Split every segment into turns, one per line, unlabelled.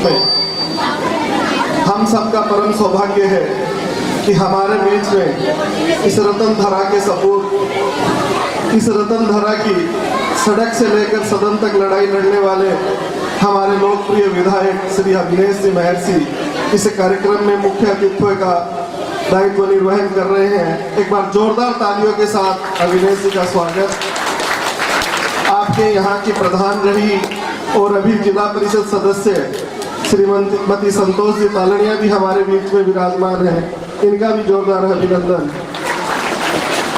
में हम सबका परम सौभाग्य है कि हमारे बीच में इस रतन धरा के सपूत, इस रतन धरा की सड़क से लेकर सदन तक लड़ाई लड़ने वाले हमारे लोकप्रिय विधायक श्री अविनेश जी महर्षि इस कार्यक्रम में मुख्य अतिथि का दायित्व निर्वहन कर रहे हैं। एक बार जोरदार तालियों के साथ अविनेश जी का स्वागत। आपके यहाँ की प्रधान रही और अभी जिला परिषद सदस्य श्रीमती संतोष जी तालड़िया भी हमारे बीच में विराजमान हैं, इनका भी जोरदार अभिनंदन।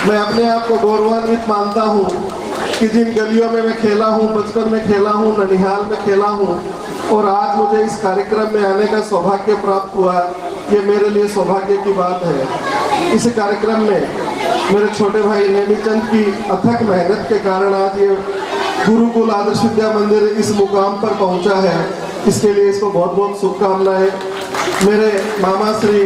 मैं अपने आप को गौरवान्वित मानता हूँ कि जिन गलियों में मैं खेला हूँ, बचपन में खेला हूँ, ननिहाल में खेला हूँ और आज मुझे इस कार्यक्रम में आने का सौभाग्य प्राप्त हुआ, ये मेरे लिए सौभाग्य की बात है। इस कार्यक्रम में मेरे छोटे भाई नेमीचंद की अथक मेहनत के कारण आज ये गुरुकुल आदर्श विद्या मंदिर इस मुकाम पर पहुंचा है, इसके लिए इसको बहुत बहुत शुभकामनाएं। मेरे मामा श्री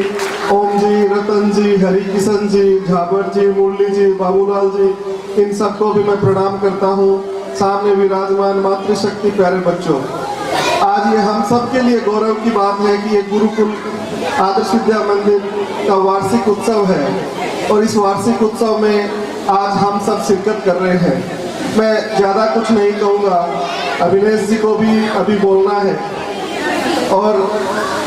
ओम जी, रतन जी, हरि किशन जी, झाबर जी, मुरली जी, बाबूलाल जी, इन सबको भी मैं प्रणाम करता हूँ। सामने विराजमान मातृशक्ति प्यारे बच्चों, आज ये हम सब के लिए गौरव की बात है कि ये गुरुकुल आदर्श विद्या मंदिर का वार्षिक उत्सव है और इस वार्षिक उत्सव में आज हम सब शिरकत कर रहे हैं। मैं ज़्यादा कुछ नहीं कहूँगा, अविनेश जी को भी अभी बोलना है और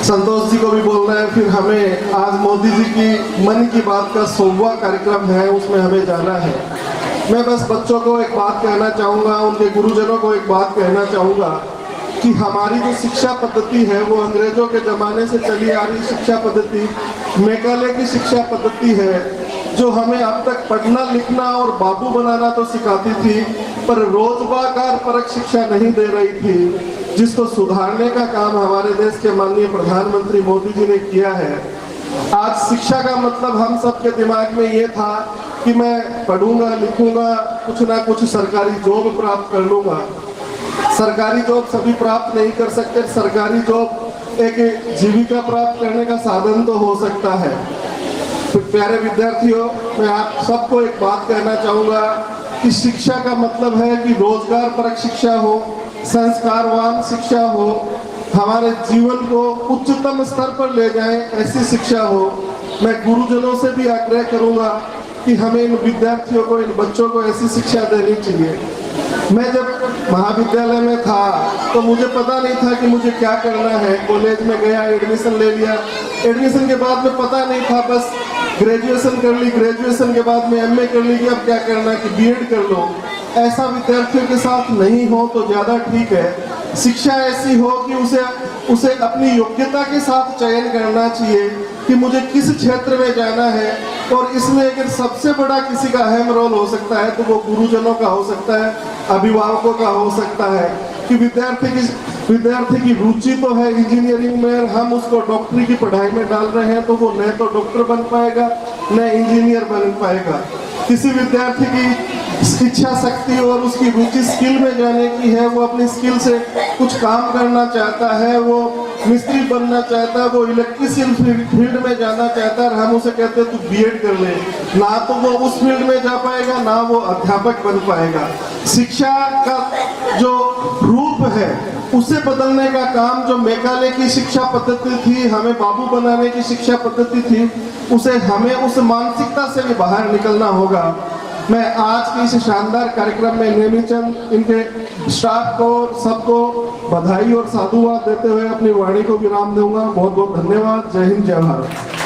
संतोष जी को भी बोलना है, फिर हमें आज मोदी जी की मन की बात का 100वां कार्यक्रम है, उसमें हमें जाना है। मैं बस बच्चों को एक बात कहना चाहूँगा, उनके गुरुजनों को एक बात कहना चाहूँगा कि हमारी जो शिक्षा पद्धति है वो अंग्रेजों के ज़माने से चली आ रही शिक्षा पद्धति, मेघालय की शिक्षा पद्धति है, जो हमें अब तक पढ़ना लिखना और बाबू बनाना तो सिखाती थी पर रोजगार परक शिक्षा नहीं दे रही थी, जिसको सुधारने का काम हमारे देश के माननीय प्रधानमंत्री मोदी जी ने किया है। आज शिक्षा का मतलब हम सबके दिमाग में ये था कि मैं पढ़ूंगा लिखूंगा, कुछ ना कुछ सरकारी जॉब प्राप्त कर लूंगा। सरकारी जॉब सभी प्राप्त नहीं कर सकते, सरकारी जॉब एक जीविका प्राप्त करने का साधन तो हो सकता है। तो प्यारे विद्यार्थियों, मैं आप सबको एक बात कहना चाहूँगा कि शिक्षा का मतलब है कि रोजगार परक शिक्षा हो, संस्कारवान शिक्षा हो, हमारे जीवन को उच्चतम स्तर पर ले जाए ऐसी शिक्षा हो। मैं गुरुजनों से भी आग्रह करूँगा कि हमें इन विद्यार्थियों को, इन बच्चों को ऐसी शिक्षा देनी चाहिए। मैं जब महाविद्यालय में था तो मुझे पता नहीं था कि मुझे क्या करना है। कॉलेज में गया, एडमिशन ले लिया, एडमिशन के बाद में पता नहीं था, बस ग्रेजुएशन कर ली, ग्रेजुएशन के बाद में एमए कर ली कि अब क्या करना है कि बीएड कर लो। ऐसा विद्यार्थियों के साथ नहीं हो तो ज़्यादा ठीक है। शिक्षा ऐसी हो कि उसे अपनी योग्यता के साथ चयन करना चाहिए कि मुझे किस क्षेत्र में जाना है, और इसमें अगर सबसे बड़ा किसी का अहम रोल हो सकता है तो वो गुरुजनों का हो सकता है, अभिभावकों का हो सकता है कि विद्यार्थी की रुचि तो है इंजीनियरिंग में, हम उसको डॉक्टरी की पढ़ाई में डाल रहे हैं तो वो न तो डॉक्टर बन पाएगा न इंजीनियर बन पाएगा। किसी विद्यार्थी की इच्छा शक्ति और उसकी रुचि स्किल में जाने की है, वो अपनी स्किल से कुछ काम करना चाहता है, वो मिस्त्री बनना चाहता है, वो इलेक्ट्रिशियन फील्ड में जाना चाहता है, और हम उसे कहते हैं तू बीएड कर ले, ना तो वो उस फील्ड में जा पाएगा ना वो अध्यापक बन पाएगा। शिक्षा का जो रूप है उसे बदलने का काम, जो मेघालय की शिक्षा पद्धति थी, हमें बाबू बनाने की शिक्षा पद्धति थी, उसे हमें उस मानसिकता से भी बाहर निकलना होगा। मैं आज के इस शानदार कार्यक्रम में नेमीचंद, इनके स्टाफ को, सबको बधाई और साधुवाद देते हुए अपनी वाणी को विराम दूंगा। बहुत बहुत धन्यवाद। जय हिंद, जय भारत।